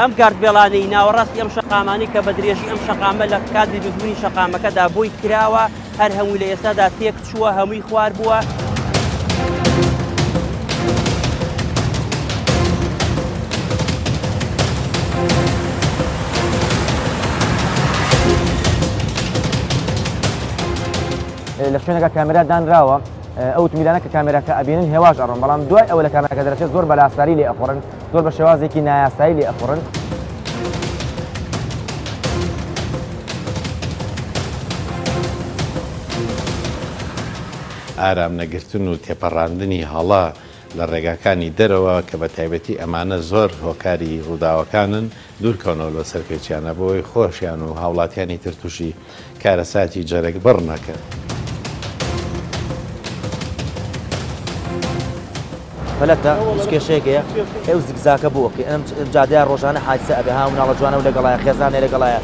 ئەم گاردبێڵانەی ناوەڕاستی ئەم شەقامانی کە بە درێژی ئەم شەقامە لە کاتی دروستبوونی شەقامەکەدا بۆی کراوە هەر هەمووی لە ئێستادا تێک چووە هەمووی خوار بووە. لە شوێنێکە کامێرا دانراوە ئەو تومیدانە کە کامێراکە ئەبینن هێواش ئەڕۆن بەڵام دوای ئەوە لە کامێراکە دەرەچێت زۆر بە لاساری لێ ئەخۆڕن زۆر بە شێوازێکی نایاسایی لێ ئەخۆڕن. ئارام نەگرتن و تێپەڕاندنی هەڵا لە ڕێگاکانی دەرەوە کە بە تایبەتی ئەمانە زۆر هۆکاری ڕووداوەکانن دوورکەونەوە لە سەرپێچیانە بۆی خۆشیان و هاوڵاتیانی تر تووشی کارەساتی جەرەک بڕ نەکەن. فەلەتە کێشەیەکەیە ئێو زیگزاکە بووەکە ئەم جادەیە ڕۆژانە حادسە ئەبێ ها مناڵە جوانە و لەگەڵایە خێزانێ لەگەڵایە.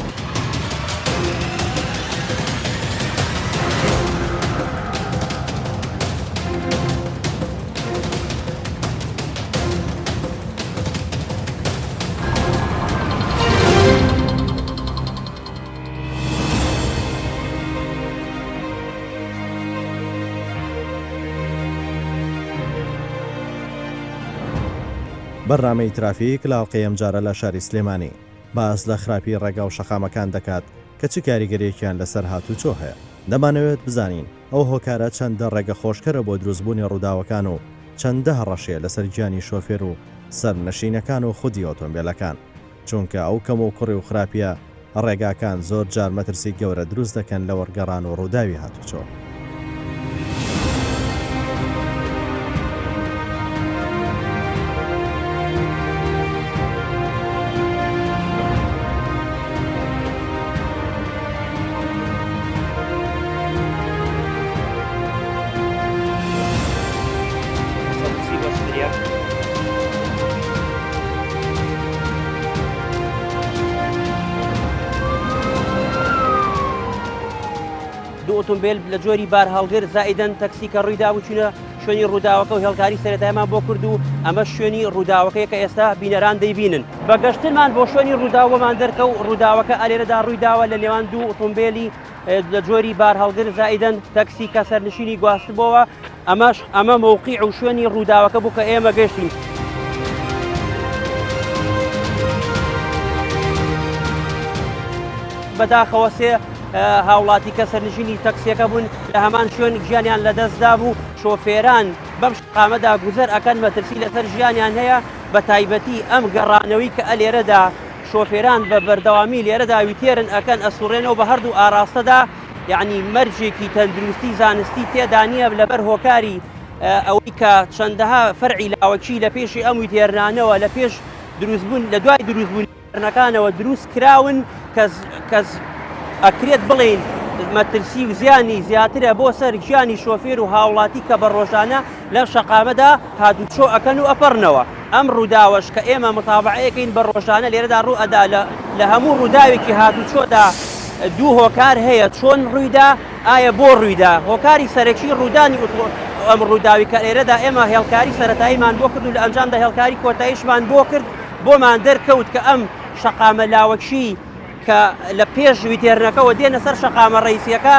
بەرنامەی ترافیک لاڵقەی ئەم جارە لە شاری سلێمانی باس لە خراپی ڕێگا و شەقامەکان دەکات کە چ کاریگەریەکیان لەسەر هاتوچۆ هەیە. دەمانەوێت بزانین ئەو هۆکارە چەندە ڕێگە خۆشکەرە بۆ دروستبوونی ڕووداوەکان و چەندە هەڕەشەیە لەسەر گیانی شۆفێر و سەرنشینەکان و خودی ئۆتۆمبیلەکان، چونکە ئەو کەم و کوڕی و خراپیە ڕێگاکان زۆر جار مەترسی گەورە دروست دەکەن لە وەرگەڕان و ڕووداوی هاتوچۆ. دوو ئۆتۆمبیل لە جۆری بار هەڵگر زائیدەن تەکسی کە ڕوویدا و چوونە شوێنی ڕووداوەکە و هێڵکاری سەرەتایمان بۆ کرد و ئەمە شوێنی ڕووداوەکەی کە ئێستا بینەران دەیبینن. بەگەشتنمان بۆ شوێنی ڕووداوەمان دەرکە و ڕووداوەکە ئالێرەدا ڕوویداوە لە نێوان دوو ئۆتۆمبیلی لە جۆری بار هەڵگر زائیدەن تەکسی کە سەرنشینی گواستبەوە. ئەمە مووقیع و شوێنی ڕووداوەکە بوو کە ئێمە گەشتین. بەداخەوە سێ هاوڵاتی کە سەرنشینی تەکسیەکە بوون لە هەمان شوێن ژیانیان لەدەستدا بوو. شۆفێران بەم شقامەدا گوزەر ئەکەن مەترسی لەسەر ژیانیان هەیە، بە تایبەتی ئەم گەڕانەوەی کە ئەلێرەدا شۆفێران بە بەردەوامی لێرەدا ویتێرن ئەکەن ئەسوڕێنەوە بە هەردوو ئاراستەدا، یعنی مەرجێکی تەندروستی زانستی تێدا نییە لەبەر هۆکاری ئەوەی کە چەندەها فەرعی لاوەکی لە پێشی ئەم ویتێرنانەوە لە پێش دروستبوون لە دوای دروستبوونەکانەوە دروست کراون کەس ئەکرێت بڵێن مەترسی و زیانی زیاترە بۆ سەر گیانی شۆفێر و هاوڵاتی کە بە ڕۆژانە لە شەقامەدا هاتوچۆ ئەکەن و ئەپەڕنەوە. ئەم ڕووداوەش کە ئێمە متابعەکەین بە ڕۆژانە لێرەدا ڕوو ئەدا لە هەموو ڕووداوێکی هاتوچۆدا دوو هۆکار هەیە چۆن ڕوویدا ئایا بۆ ڕوویدا. هۆکاری سەرەکی ڕوودانی ئەم ڕووداوی کە لێرەدا ئێمە هێڵکاری سەرەتاییمان بۆ کرد و لە ئەنجامدا هێڵکاری کۆتاییشمان بۆ کرد بۆمان دەرکەوت کە ئەم شەقامە لاوەکشی کە لە پێش ویتێرنەکەەوە دێنە سەر شەقامە ڕیسیەکە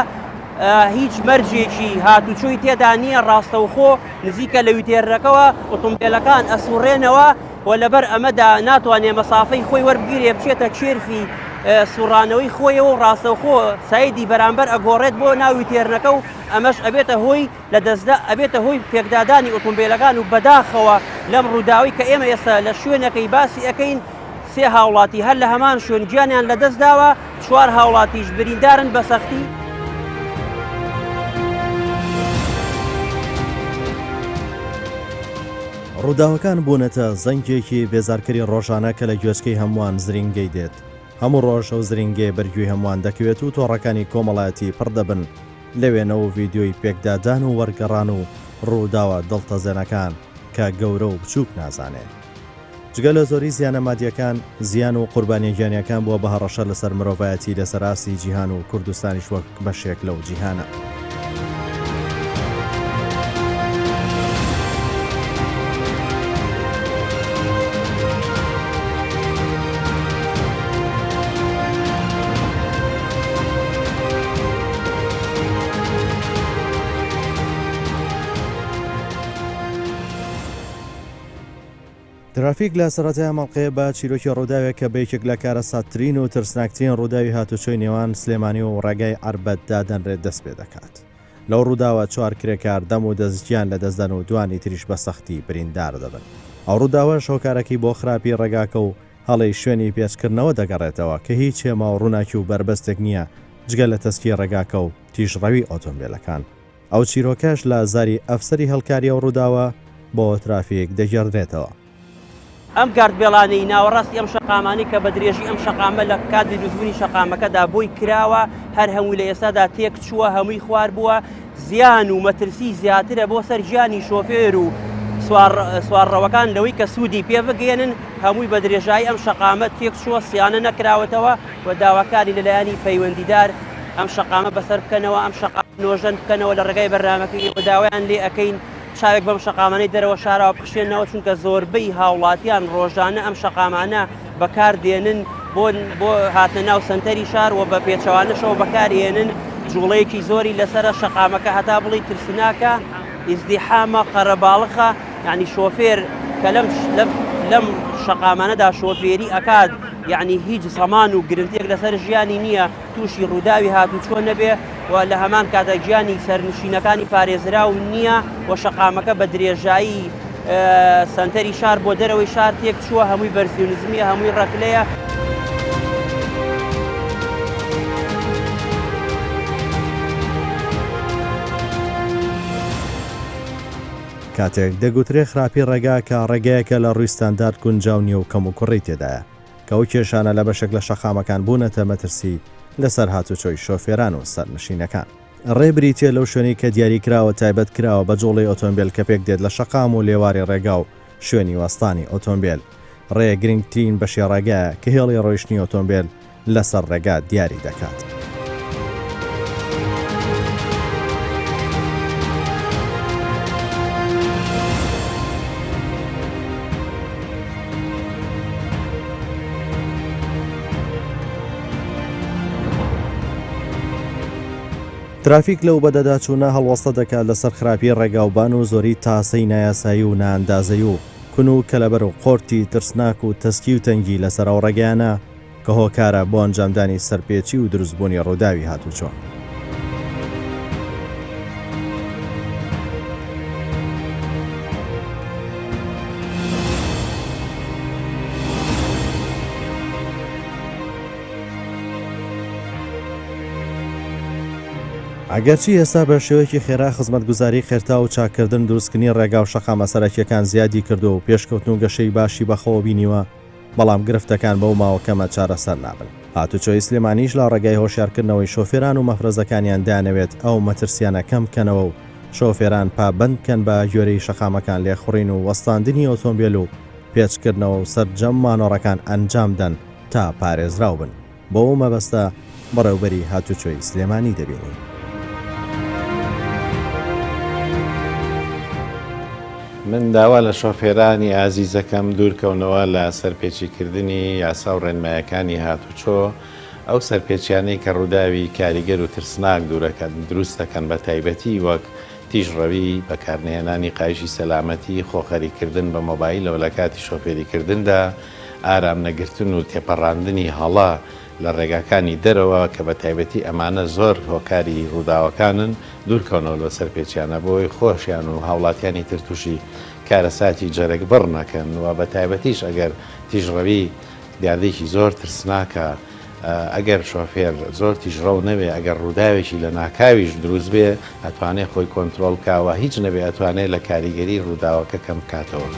هیچ مەرجێکی هاتوچۆی تێدا نییە، ڕاستەوخۆ نزیکە لە ویتێرنەکەەوە ئۆتۆمبیلەکان ئەسوڕێنەوە و لەبەر ئەمەدا ناتوانێ مەسافەی خۆی وەربگیرێ بچێتە کێرفی سوڕانەوەی خۆیەوە و ڕاستەوخۆ سایدی بەرامبەر ئەگۆڕێت بۆ ناوی تێرنەکە و ئەمەش ئەبێتە هۆی لە دەستدا ئەبێتە هۆی پێکدادانی ئۆتۆمبیلەکان و بەداخەوە لەم ڕووداوی کە ئێمە ئێستا لە شوێنەکەی باسی ئەەکەین سێ هاوڵاتی هەر لە هەمان شوێن گیانیان لەدەستداوە، چوار هاوڵاتیش بریندارن بە سەختی. ڕووداوەکان بوونەتە زەنگێکی بێزارکردی ڕۆژانە کە لە گوێچکەی هەمووان زرینگەی دێت. هەموو ڕۆژ ئەو زرینگەی بەرگوی هەمووان دەکەوێت و تۆڕەکانی کۆمەڵایەتی پڕدەبن لەوێنەوە ڤیددیۆی پێکدادان و وەرگەڕان و ڕووداوە دڵتەزێنەکان کە گەورە و بچووک نازانێت. جگە لە زۆری زیانە مادیەکان زیان و قوربانی گیانیەکان بووە بە هەڕەشە لەسەر مرۆڤایەتی لەسەر ئاستی جیهان و کوردستانیش وەک بەشێک لەو جیهانە. ترافیک لە سەرەتای مەڵقەیە بە چیرۆکی ڕووداوێک کە بەیەکێک لە کارەساتترین و ترسناکترین ڕووداوی هاتوچۆی نێوان سلێمانی و ڕێگای عەربەت دادەنرێت دەست پێ دەکات. لەو ڕووداوە 4 کرێکار دەم و دەستگیان لە دەستدەن و دوانی تریش بە سەختی بریندار دەبن. ئەو ڕووداوە شۆکارەکەی بۆ خراپی ڕێگاکە و هەڵی شوێنی پێچکردنەوە دەگەڕێتەوە کە هیچ هێما و ڕووناکی و بربەستێک نییە جگە لە تەسکی ڕێگاکە و تیژڕەوی ئۆتۆمبیلەکان. ئەو چیرۆکەش لە زاری ئەفسەری هەڵکاری ئەو ڕووداوە بۆ ترافیک دەگەڕێتەوە. ئەم گاردبێڵانەی ناوەڕاستی ئەم شەقامانی کە بە درێژی ئەم شەقامە لە کاتی دروستبوونی شەقامەکەدا بۆی کراوە هەر هەمووی لە ئێستادا تێک چووە هەمووی خوار بووە زیان و مەترسی زیاترە بۆ سەر ژیانی شۆفێر و سوارڕەوەکان لەوەی کە سوودی پێ بگەێنن هەمووی بە درێژایی ئەم شەقامە تێک چووە سیانە نەکراوەتەوە و داواکاری لەلایەنی پەیوەندیدار ئەم شەقامە بەسەر بکەنەوە ئەم شەقام نۆژەن بکەنەوە لە ڕێگای بەرنامەکەی و داوایان لێ ئەەکەین چاوێک بەم شەقامانەی دەرەوە شاراوە بخشێنەوە چونکە زۆربەی هاوڵاتیان ڕۆژانە ئەم شەقامانە بەکاردێنن بۆ هاتنە ناو سنتەری شار و بە پێچەوانەشەوە بەکارێنن جوڵەیەکی زۆری لەسرە شەقامەکە هەتا بڵی ترسناکە ئیزدیحامە قەرەباڵخە یعنی شۆفێر کە لەم شەقامانەدا شۆفێری ئەکات یعنی هیچ زەمان و گرنتێک لەسەر ژیانی نییە تووشی ڕووداوی هاتوچۆ نەبێ و لە هەمان کاتە گیانی سەرنشینەکانی پارێزراو نییە و شەقامەکە بە درێژایی سنتەری شار بۆ دەرەوەی شار تێک چووە هەمووی بەرزیونزمیە هەمووی ڕەکلەیە. کاتێک دەگوترێ خراپی ڕێگا کە ڕێگایەکە لە ڕووی ستاندارد گونجاو نیە و کەم و کوڕی تێدایە کە ئەو کێشانە لە بەشێک لە شەقامەکان بوونەتە مەترسی لەسەر هاتوچۆی شۆفێران و سەرنشینەکان. ڕێبریتێ لەو شوێنی کە دیاری کراوە تایبەت کراوە بە جوڵی ئۆتۆمبیل کە پێک دێت لە شەقام و لێواری ڕێگا و شوێنی وەستانی ئۆتۆمبیل ڕێ گرنگترین بەشی ڕێگایە کە هێڵی ڕۆیشتنی ئۆتۆمبیل لەسەر ڕێگا دیاری دەکات. ترافیک لەو بەدەدا چوونە هەڵوەستە دەکات لەسەر خراپی ڕێگاوبان و زۆری تاسەی نایاسایی و ناندازەی و کون و کەلەبەر و قۆرتی ترسناک و تەسکی و تەنگی لەسەر ئەو ڕێگەیانە کە هۆکارە بۆ ئەنجامدانی سەرپێچی و دروستبوونی ڕووداوی هاتوچۆ. ئەگەرچی ئێستا بە شێوەیەکی خێرا خزمەتگوزاری خێرتا و چاکردن دروستکردنی ڕێگا و شەقامە سەرەکیەکان زیادی کردو و پێشکەوتن و گەشەی باشی بەخەوە بینیوە بەڵام گرفتەکان بەو ماوەکەمە چارەسەر نابن. هاتوچۆی سلێمانیش لە ڕێگای هۆشیارکردنەوەی شۆفێران و مەفرەزەکانیان دانەوێت ئەو مەترسیانە کەم بکەنەوە و شۆفێران پابند بکەن بە گوێرەی شەقامەکان لێخوڕین و وەستاندنی ئۆتۆمبیل و پێچکردنەوە و سەرجەم مانۆڕەکان ئەنجامدەن تا پارێزراو بن. بۆ ئەو مەبەستە بەڕێوبەری هاتوچۆی سلێمانی دەبینین. من داوا لە شۆفێرانی ئازیزەکەم دوورکەونەوە لە سەرپێچیکردنی یاسا و ڕێنمایەکانی هاتوچۆ ئەو سەرپێچیانەی کە ڕووداوی کاریگەر و ترسناک دوورەکەن دروستەکەن بە تایبەتی وەک تیژڕەوی بەکارنهێنانی قایشی سەلامەتی خۆخەریکردن بە مۆبایلەوە لە کاتی شۆفێریکردندا ئارام نەگرتن و تێپەڕاندنی هەڵا لە ڕێگاکانی دەرەوە کە بە تایبەتی ئەمانە زۆر هۆکاری ڕووداوەکانن دوورکەونەوە لە سەرپێچیانە بۆی خۆشیان و هاوڵاتیانی ترتوشی کارەساتی جەرەک بڕ نەکەن و بە تایبەتیش ئەگەر تیژڕەوی دیاردێکی زۆر ترسناکە ئەگەر شۆفێر زۆر تیژڕە و نەبێ ئەگەر ڕووداوێکی لە ناکاویش دروست بێ ئەتوانێت خۆی کۆنتترۆل کاوە هیچ نەبێ ئەتوانێت لە کاریگەری ڕووداوەکە کەم بکاتەوە.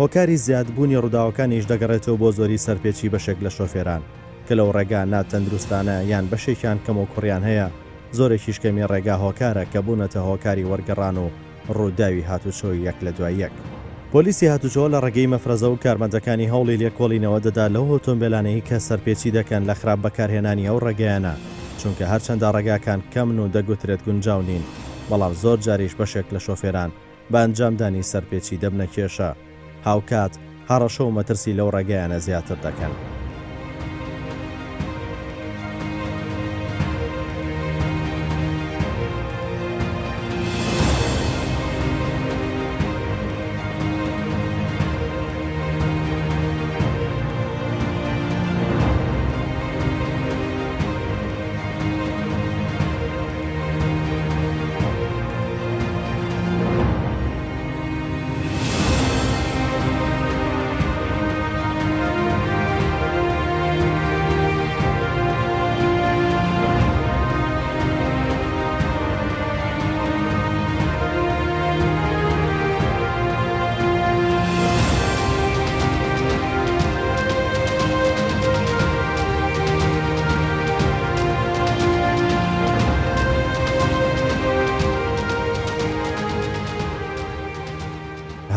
هۆکاری زیادبوونی ڕووداوەکانیش دەگەڕێتەوە بۆ زۆری سەرپێچی بەشێک لە شۆفێران کە لەو ڕێگا ناتەندروستانە یان بەشێکیان کەم و کوڕیان هەیە زۆرێکیش کەمی ڕێگا هۆکارە کە بوونەتە هۆکاری وەرگەڕان و ڕووداوی هاتوچۆی یەک لە دوای یەک. پۆلیسی هاتوچۆ لە ڕێگەی مەفرەزە و کارمەندەکانی هەوڵی لێکۆڵینەوە دەدا لەو ئۆتۆمبیلانەی کە سەرپێچی دەکەن لە خراپ بەکارهێنانی ئەو ڕێگەیانە چونکە هەرچەندە ڕێگاکان کەمن و دەگوترێت گونجاو نین بەڵام زۆر جاریش بەشێک لە شۆفێران بە ئەنجامدانی سەرپێچی دەبنە کێشە هاوکات هەڕەشە و مەترسی لەو ڕێگەیانە زیاتر دەکەن.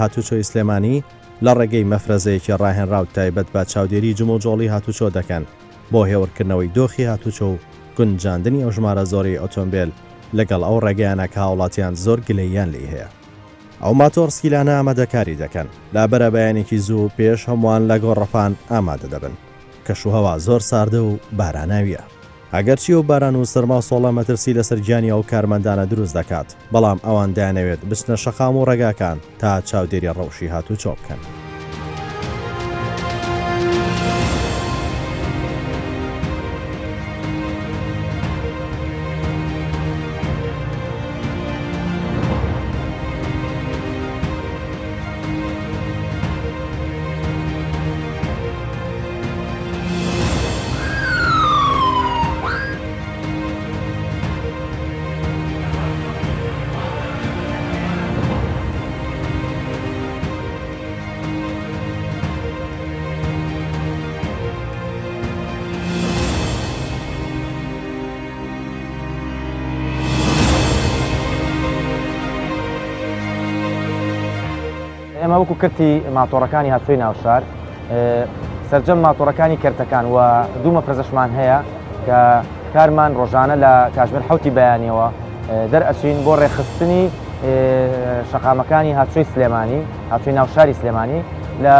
هاتوچۆی سلێمانی لە ڕێگەی مەفرەزەیەکی ڕاهێنراو تایبەت بە چاودێری جمۆجۆڵی هاتوچۆ دەکەن بۆ هێورکردنەوەی دۆخی هاتوچۆ و گونجاندنی ئەو ژمارە زۆری ئۆتۆمبیل لەگەڵ ئەو ڕێگەیانە کە هاوڵاتیان زۆر گلەییان لێ هەیە. ئەو ماتۆر سکیلانە ئامادەکاری دەکەن لابەرە بەیانێکی زوو پێش هەمووان لە گۆڕەپان ئامادە دەبن کەشوهەوا زۆر ساردە و باراناویە. ئەگەرچی و باران و سەرما و سۆڵە مەترسی لە سەرگیانی ئەو کارمەندانە دروست دەکات بەڵام ئەوان دەیانەوێت بچنە شەقام و ڕێگاکان تا چاودێری ڕەوشی هاتوچۆ بکەن. ئێمە وەکو کردی ماتۆڕەکانی هاتوچۆی ناوشار سەرجەم ماتۆڕەکانی کردەکان و دوو مەفرەزەشمان هەیە کە کارمان ڕۆژانە لە کاتژمێر حوتی بەیانیەوە دەرئەچین بۆ ڕێخستنی شەقامەکانی هاتوچۆی سلێمانی هاتوچۆی ناوشاری سلێمانی لە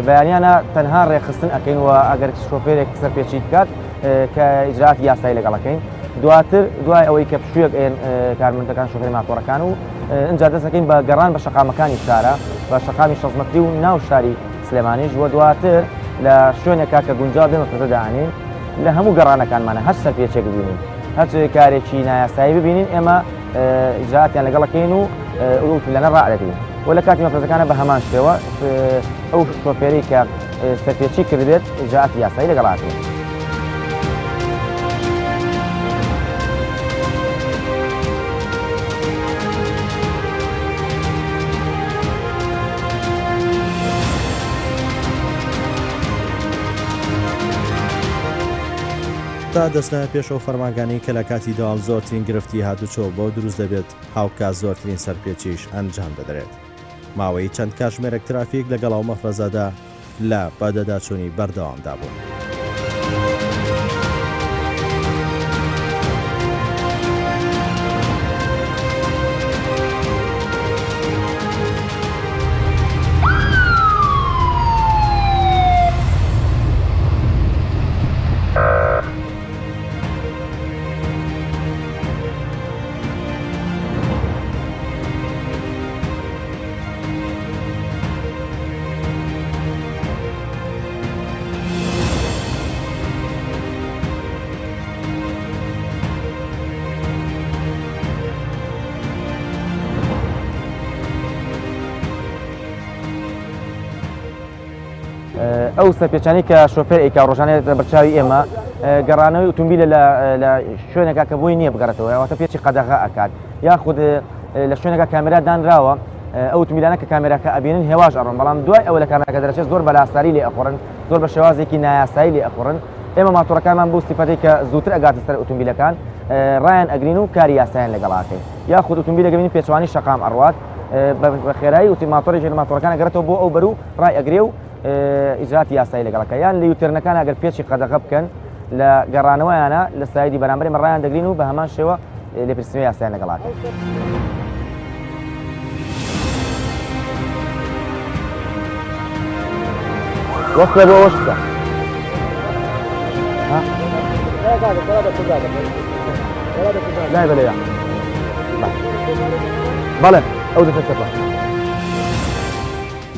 بەیانیانە تەنها ڕێخستن ئەکەین و ئەگەر شۆفێرێک سەرپێچی بکات کە ئیجراعاتی یاسایی لەگەڵەکەین دواتر دوای ئەوەی کە پشوویەک کارمەندەکان شۆفێری ماتۆڕەکان و ئەنجا دەستەکەین بە گەڕان بە شەقامەکانی شارە بە شەقامی 6 مەتری و ناو شاری سلێمانیش وە دواتر لە شوێنێکا کە گونجاو بێ مەفرەزە داهێنین لە هەموو گەڕانەکانمانە هەر سەرپێچێک ببینین هەر کارێکی نایاسایی ببینین ئێمە ئیجراعاتیان لەگەڵەکەین و لەنە ڕائدەکەین و لە کاتی مەفرەزەکانە بە هەمان شێوە ئەو شۆفێری کە سەرپێچی کردێت ئیجراعاتی یاسایی لەگەڵاکەین. تا دەستنە پێشەوە فەرمانگانی کە لە کاتی داوام زۆرترین گرفتی هاتوچۆ بۆ دروست دەبێت هاوکات زۆرترین سەرپێچیش ئەنجام دەدرێت. ماوەی چەند کاتژمێرێک ترافیک لەگەڵ ئەو مەفرەزەدا لە بەدەداچوونی بەردەوامدا بوون. ئەو سەرپێچانی کە شۆفێر ئەیکا ڕۆژانێت بەرچاوی ئێمە گەڕانەوەی ئۆتۆمبیلە لە شوێنێکا کە بۆی نییە بگەڕێتەوە ئەواتە پێچی قەدەغا ئەکات یاخود لە شوێنێکە کامێرا دانراوە ئەو ئۆتۆمبیلانە کە کامێراکە ئەبینن هێواش ئەڕۆن بەڵام دوای ئەوە لە کامێراکە دەرەچێت زۆر بەلاساری لێ ئەخۆڕن زۆر بە شێوازێکی نایاسایی لێ ئەخۆڕن ئێمە ماتۆڕەکانمان بۆ سیفەتێک کە زووتر ئەگاتە سەر ئۆتۆمبیلەکان ڕایان ئەگرین و کاری یاساییان لەگەڵاکەین یاخود ئۆتۆمبیلەکە بینین پێچوانی شەقام ئەڕوات بە خێرایی ماتۆڕێکی لە ماتۆڕەکان ئەگرێتەوە بۆ ئەو بەر و ڕای ئەگرێ و ئیجراعاتی یاسایی لەگەڵەکە یان لە یوتێرنەکان ئەگەر پێچی قەدەغە بکەن لە گەڕانەوەیانە لە سایدی بەرامبەری مەڕایان دەگرین و بە هەمان شێوە لێپرسینەوەی یاسایان لەگەڵاکە. وەست لێ بۆ ئەوەش بکە. لای بەلێیە. بەڵێ ئەو دەکە چەپە.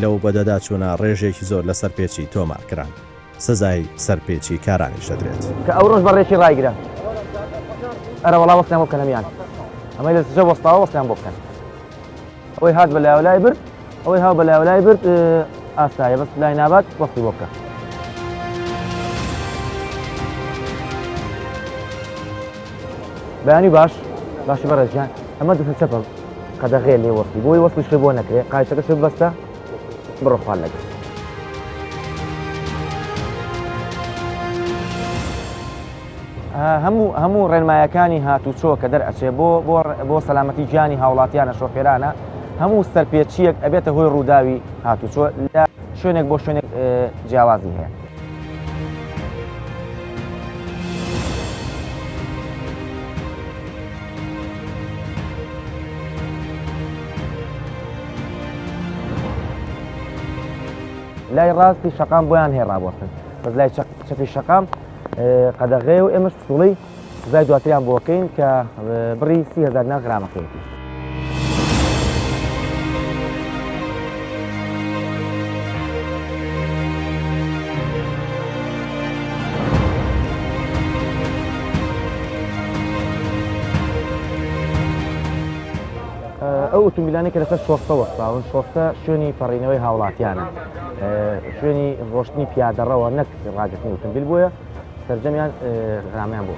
لەو بەدەدا چوونە ڕێژێکی زۆر لە سەرپێکی تۆمارکران سزای سەرپێکی کارانیش دەدرێت کە ئەو ڕۆژ بەڕێکی ڕایگرە ئەرە وەڵا وەستیان بۆ بکەن ئەمیان ئەمەی لە سژە وەستاوە وەستیان بۆ بکەن ئەوەی هات بە لای برد ئەوەی هاو بە لای برد ئاسایە بەس لای نابات وەستی بۆ بکە. بەیانی باشی بەڕێژیان ئەمە دەسە چەپە قەدەغێ لێ وەستی بۆی وەستی شێ بۆ نەکرێ قایچەکە شێ بەستە بڕۆ خوال لەگە. هەموو ڕێنمایەکانی هاتوچۆ کە دەرئەچێ بۆ سەلامەتی گیانی هاوڵاتیانە شۆفێرانە هەموو سەرپێچیەک ئەبێتە هۆی ڕووداوی هاتوچۆ لە شوێنێک بۆ شوێنێک جیاوازی هەیە. لای ڕاستی شەقام بۆیان هەیە ڕابۆستن بەس لای چەپی شەقام قەدەغێ و ئێمەش پسوڵی زای دواتریان بۆکەین کە بڕی 30,000 غرامەکەیەتی. ئەو ئۆتۆمبیلانەی کە لەسەر شۆستە وەستاون شۆستە شوێنی پەڕینەوەی هاوڵاتیانە شوێنی ڕۆشتنی پیادەڕەوە نەک ڕاگرتنی ئۆتۆمبیل بووە سەرجەمیان غرامیان بوو.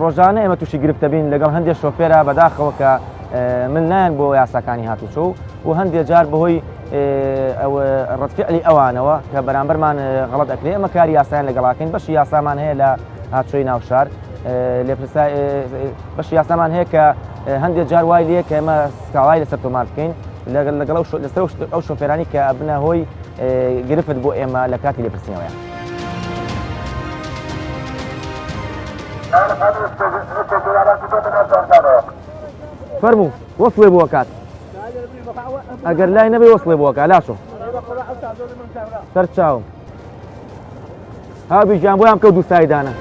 ڕۆژانە ئێمە تووشی گرفتە بین لەگەڵ هەندێک شۆفێرە بەداخەوە کە من نایەن بۆ یاساکانی هاتوچۆ و هەندێک جار بەهۆی ڕەتفعلی ئەوانەوە کە بەرامبەرمان غەڵەت ئەکرێ ئەمە کاری یاسایان لەگەڵاکەین بەشی یاسامان هەیە لە هاتوچۆی ناوشار بەشی یاسامان هەیە کە هەندێک جار وای لێ کە ئێمە سکاڵای لەسەر تۆمار بکەین لەگەڵ لەسەر ئەو شۆفێرانی کە بنە هۆی گرفت بۆ ئێمە لە کاتی لێپرسینەوەیان. فەرموو وەسڵێ بۆ کات ئەگەر لای نەبێ وەسڵێ بۆکە لاشۆ سەر چاوم هاوی ژیان بۆیان کەوت دوو سایدانە.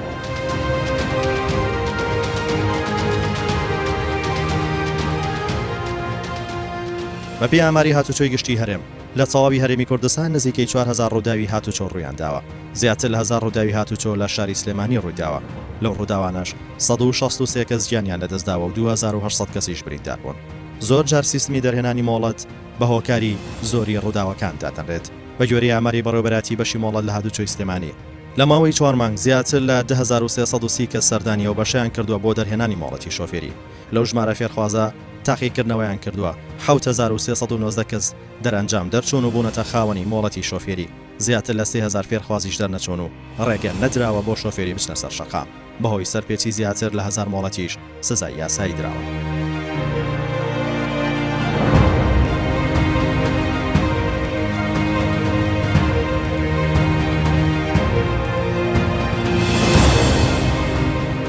بەپێی ئاماری هاتوچۆی گشتی هەرێم لە تەواوی هەرێمی کوردستان نزیکەی 4,000 ڕووداوی هاتوچۆ ڕوویان داوە زیاتر لە 1,000 ڕووداوی هاتوچۆ لە شاری سلێمانی ڕوویداوە لەو ڕووداوانەش 163 کەس گیانیان لەدەستداوە و 2,800 کەسیش بریندار بوون. زۆر جار سیستمی دەرهێنانی مۆڵەت بە هۆکاری زۆری ڕووداوەکان دادەنرێت بە گوێرەی ئاماری بەڕێوەبەراتی بەشی مۆڵەت لە هاتوچۆی سلێمانی لە ماوەی 4 مانگ زیاتر لە 2330 کەس سەردانیەوە بەشیان کردووە بۆ دەرهێنانی مۆڵەتی شۆفێری لەو ژمارە فێرخوازە تاقیکردنەوەیان کردووە 7390 کەس دەرەنجام دەرچوون و بوونەتە خاوەنی مۆڵەتی شۆفێری زیاتر لە 3000 فێرخوازیش دەرنەچۆن و ڕێگە نەدراوە بۆ شۆفێری بچنە سەر شەقام بەهۆی سەرپێچی زیاتر لە 1000 مۆڵەتیش سزای یاسایی دراوە.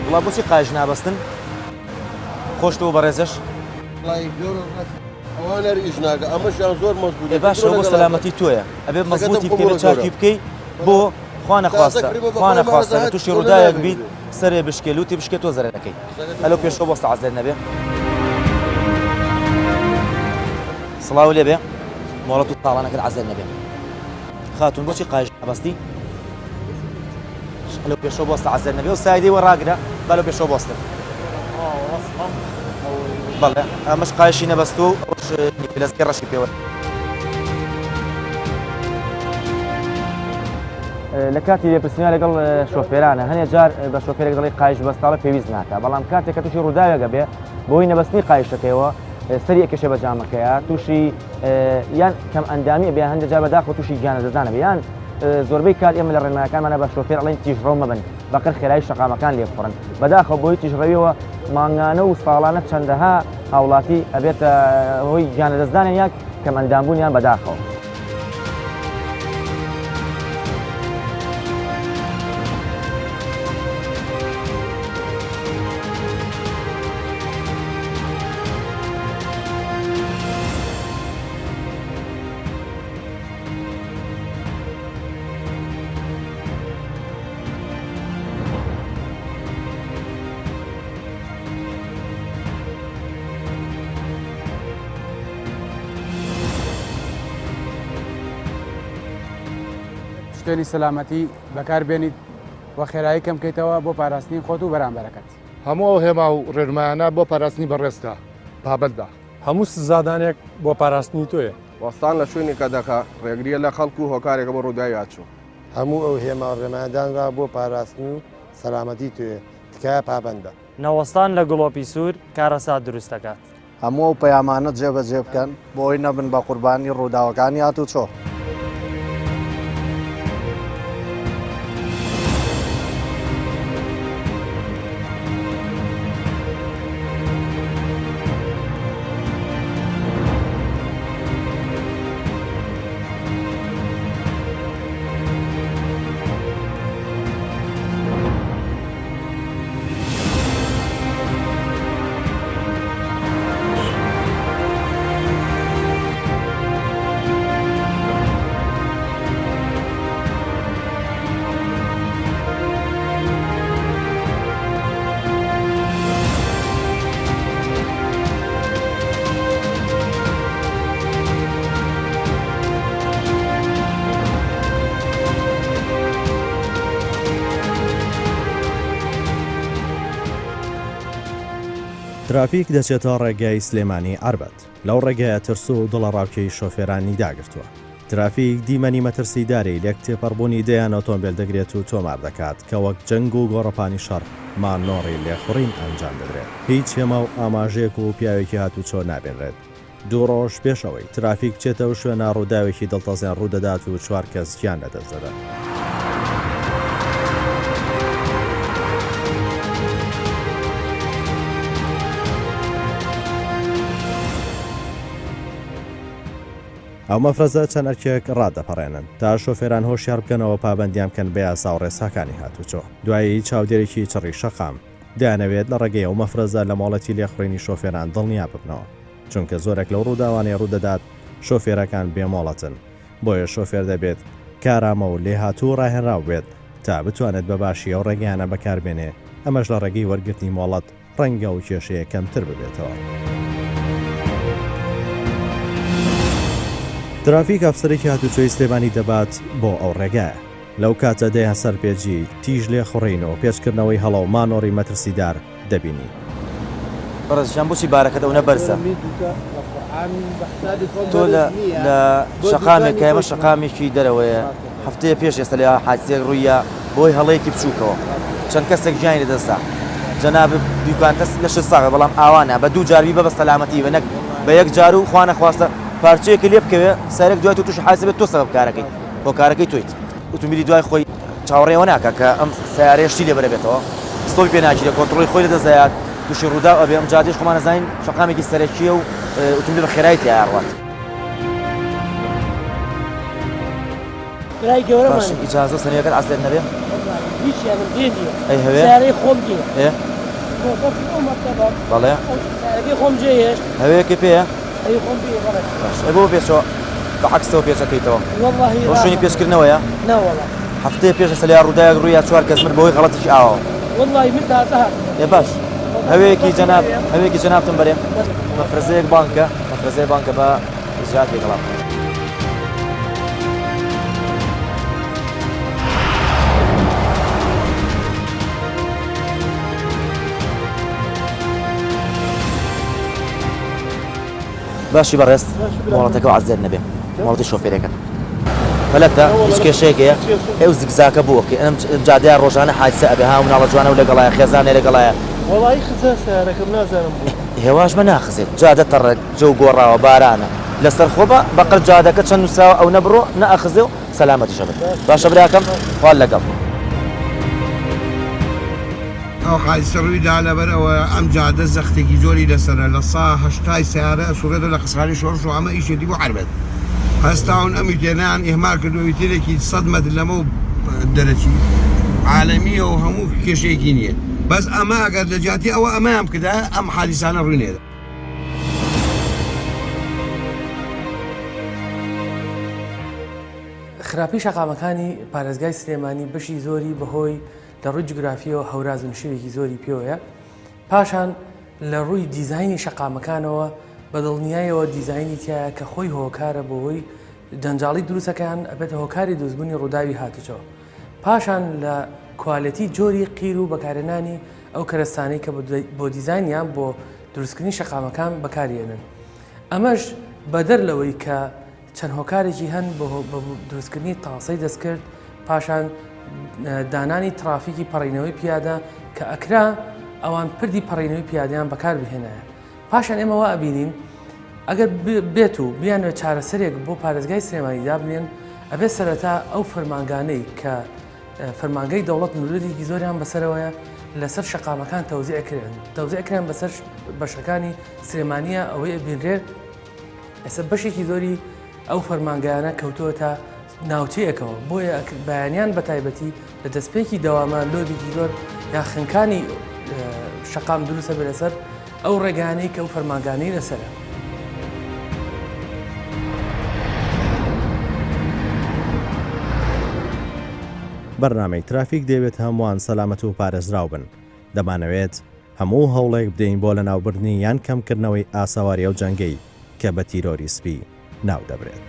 وڵا بۆچی قایژ نابەستن خۆشتەوە بەڕێزش ئەمەشیان زۆر مەزبوط باشە بۆ سەلامەتی تۆیە ئەبێ مەزبوطی بکەی بە چاکی بکەی بۆ خوانەخواستە لە تووشی ڕووداوێک بیت سەرێ بشکێ لوتی بشکێ تۆ زەرەکەی ئەلۆ پێشەوە بۆستە عەزێر نەبێ سڵاو لێبێ مۆڵەت و تاڵانەکەت عەزێر نەبێ خاتون بۆچی قایژ نابەستی ئەلۆ پێشەوە بۆستە عەزێر نەبێ و سایدەی وە ڕاگرە بەلۆ پێشەوە بۆستە بەڵێ ئەمەش قایشی نەبەست و پلەسکی ڕەشی پێوە لە کاتی لێپرسینەوە لەگەڵ شۆفێرانە هەنێ جار بە شۆفێرێک دەڵی قایش بەستاڵە پێویست ناکە بەڵام کاتێک کە تووشی ڕووداوێکە بێ بۆی نەبەستنی قایشەکەیەوە سەری ئەکێشە بە جامەکەیە تووشی یان کەم ئەندامی بێ هەندێک جار بەداخەوە تووشی گیانە دەزانە بێ یان زۆربەی کات ئێمە لە ڕێنمایەکانمانە بە شۆفێر ئەڵێن تیژڕەو مەبن بەقەر خێرایی شەقامەکان لێبخڕن بەداخەوە بۆی تیژڕەویەوە مانگانە و ساڵانە چەندەها هاوڵاتی ئەبێتە هۆی گیانەدەستدانیان یاک کەم ئەندامبوونیان بەداخەوە. شتێنی سەلامەتی بەکاربێنیت وە خێرایی کەم بکەیتەوە بۆ پاراستنی خۆت و بەرامبەرەکەت. هەموو ئەو هێما و ڕێنمایانە بۆ پاراستنی بەڕێستە پابەتدا هەموو سزادانێک بۆ پاراستنی تۆیە. وەستان لە شوێنی کە دەکا ڕێگریە لە خەڵکو و هۆکارێکە بە ڕووداوی هاتچوو. هەموو ئەو هێما ڕێمایدانرا بۆ پاراستن و سەلامەتی توێ تکایە پابەندە. نەوەستان لە گڵۆپی سوور کارەسات دروست دەکات. هەموو ئەو پەیامانە جێبەجێ بکەن بۆ ئەوی نەبن بە قوربانی ڕووداوەکانی هاتوچۆ. ترافیک دەچێتە ڕێگای سلێمانی ئاربەت لەو ڕێگایە ترس و دڵە ڕاوکەی شۆفێرانی داگرتووە. ترافیک دیمەنی مەترسیداری لێک تێپەڕبوونی دەیان ئۆتۆمبیل دەگرێت و تۆمار دەکات کە وەک جەنگ و گۆڕەپانی شەڕ مانۆڕی لێخوڕین ئەنجام دەدرێت. هیچ هێما و ئاماژەیەک و پیاوێکی هاتوچۆ نابێنرێت. دوو ڕۆژ پێشەوەی ترافیک بچێتەوە شوێنە ڕووداوێکی دڵتەزیان ڕوودەدات و 4 کەس گیان لەدەستدەدات. ئەو مەفرەزە چەند ئەرکێک ڕادەپەڕێنن تا شۆفێران هۆشیار بکەنەوە پابندیان بکەن بە یاسا و ڕێساکانی هاتوچۆ. دوایی چاودێرێکی چڕی شەقام دەیانەوێت لە ڕێگەی ئەو مەفرەزە لە مۆڵەتی لێخڕینی شۆفێران دڵنیا ببنەوە چونکە زۆرێک لەو ڕووداوانەی ڕوودەدات شۆفێرەکان بێمۆڵەتن بۆیە شۆفێر دەبێت کارامە و لێ هاتوو ڕاهێنراو بێت تا بتوانێت بە باشی ئەو ڕێگەیانە بەکاربێنێ ئەمەش لە ڕێگەی وەرگرتنی مۆڵەت ڕەنگە و کێشەیە کەمتر ببێتەوە. ترافیک ئەفسەرێکی هاتوچۆی سلێمانی دەبات بۆ ئەو ڕێگایە لەو کاتە دەیان سەرپێجی تیژ لێ خوڕینەوە پێشکردنەوەی هەڵە و مانۆڕی مەترسیدار دەبینی. بەڕێزیان بۆچی بارەکەت ئەو نەبەرزە تۆ لە شەقامێک کە ئێمە شەقامێکی دەرەوەیە هەفتەیە پێش ئێستا لە حادسێک ڕوویە بۆی هەڵەیەکی بچووکەوە چەند کەسێک گیانی لەدەستا جەناب دوکان کەس لە 6 ساغە بەڵام ئاوانە بە دوو جاربی بە سەلامەتی بە نەک بە یەک جار و خوا نەخواستە پارچەیەکی لێ بکەوێ سەرێک دوای تووش حاسبێت تۆ سەبەب کارەکەی بۆ کارەکەی تۆیت ئۆتۆمبیلی دوای خۆی چاوەڕێەوە ناکە کە ئەم سیارەیەشتی لێ بەرەبێتەوە ستۆی پێ ناگیرێت کۆنتڕۆڵی خۆی لەدەستدایات تووشی ڕوودا ئەبێ ئەم جادەی خۆمان نەزانین شەقامێکی سەرەکیە و ئۆتۆمبیل بە خێرایی تیا ڕوات. باش ئیجازە سەنیەکەت عەسلێت نەبێ ئەی هەوێ بەڵێ هەوەیەکی پێیە بۆ پێشەوە بە عەکسەوە پێشەکەیتەوە بۆ شوێنی پێشکردنەوەیە هەفتەیە پێش لە یاڕوودایەک ڕوویە 4 کەس مرد بەهۆی غەڵەتێکی ئاوەوە باش هەوەیەکی جەنابتم بەرێم مەفرەزەیەک بانکە بە ئیجرات لێگەڵام باشی بەڕێست مۆڵەتەکە عەزێر نەبێ مۆڵەتی شۆفێرەکە پەلەتە هیچ کێشەیەکەیە ئێو زگزاکە بووەکە ئەم جادەیە ڕۆژانە حادسە ئەبێ ها مناڵە جوانە و لەگەڵایە خێزانێ لەگەڵایە وەڵی خزە سیارەکەم نازانم بوو هێواشمە ناخزێت جادە تەڕێک جە و گۆڕاوە بارانە لەسەر خۆ بە بەقەر جادەکە چەند نووساوە ئەو نەبڕۆ نەئەخزێ و سەلامەتیشە بن باشە براکەم خوال لەگەڵ ئەو حادثە ڕوویدا لەبەرەوە ئەم جادە زەختێکی زۆری لەسەرە لە سا هەشتای سیارە سوورەدە لە قسەخانی شۆڕش و ئەمە ئیشێتی بۆ عربەت هەستاون ئەمی تێنیان ئێمار کردووی تێرێکی 100 مەتر لەمە و دەرەچی عالەمیە و هەموو کێشەیەکی نییە بەس ئەمە ئەگەر لە جاتی ئەوە ئەمەیان کدا ئەم حادیسانە ڕوونێدا خراپی شەقامەکانی پارێزگای سلێمانی بەشی زۆری بەهۆی لە ڕووی جوگرافیەوە هەوراز و شێوێکی زۆری پێوەیە پاشان لە ڕووی دیزایانی شەقامەکانەوە بەدڵنیایەوە دیزایانی تایە کە خۆی هۆکارە بۆهۆی جەنجاڵی دروستەکان ئەبێت هۆکاری دروستبوونی ڕووداوی هاتوچەوە پاشان لە کوالەتی جۆری قیر و بەکارهێنانی ئەو کەرەستانەی کە بۆ دیزایانیان بۆ دروستکردنی شەقامەکان بەکارهێنن ئەمەش بەدەر لەوەی کە چەند هۆکارێکی هەن بە دروستکردنی تاسەی دەستکرد پاشان دانانی ترافیکی پەڕینەوەی پیادە کە ئەکرا ئەوان پردی پەڕینەوەی پیادیان بەکار بهێنایە پاشان ئێمەوە ئەبینین ئەگەر بێت و بیانوێت چارەسەرێک بۆ پارێزگای سلێمانی دابنێن ئەبێت سەرەتا ئەو فەرمانگانەی کە فەرمانگەی دەوڵەت نورودێکی زۆریان بەسەرەوەیە لەسەر شەقامەکان تەوزیعکرێن بەسەر بەشەکانی سلێمانیە ئەوەی ئەبینرێ ئێستا بەشێکی زۆری ئەو فەرمانگەیانە کەوتووە تا ناوچەیەکەوە بۆیە بەیانیان بە تایبەتی لە دەستپێکی دەوامە لۆبێکی زۆر یا خنکانی شەقام دروستە بێ لەسەر ئەو ڕێگانەی کە ئەو فەرمانگانەی لەسەرە بەرنامەی ترافیک دەوێت هەمووان سەلامەت و پارێزراو بن دەمانەوێت هەموو هەوڵێک بدەین بۆ لە ناوبردنی یان کەمکردنەوەی ئاساواری ئەو جەنگەی کە بە تیرۆریسپی ناو دەبرێت.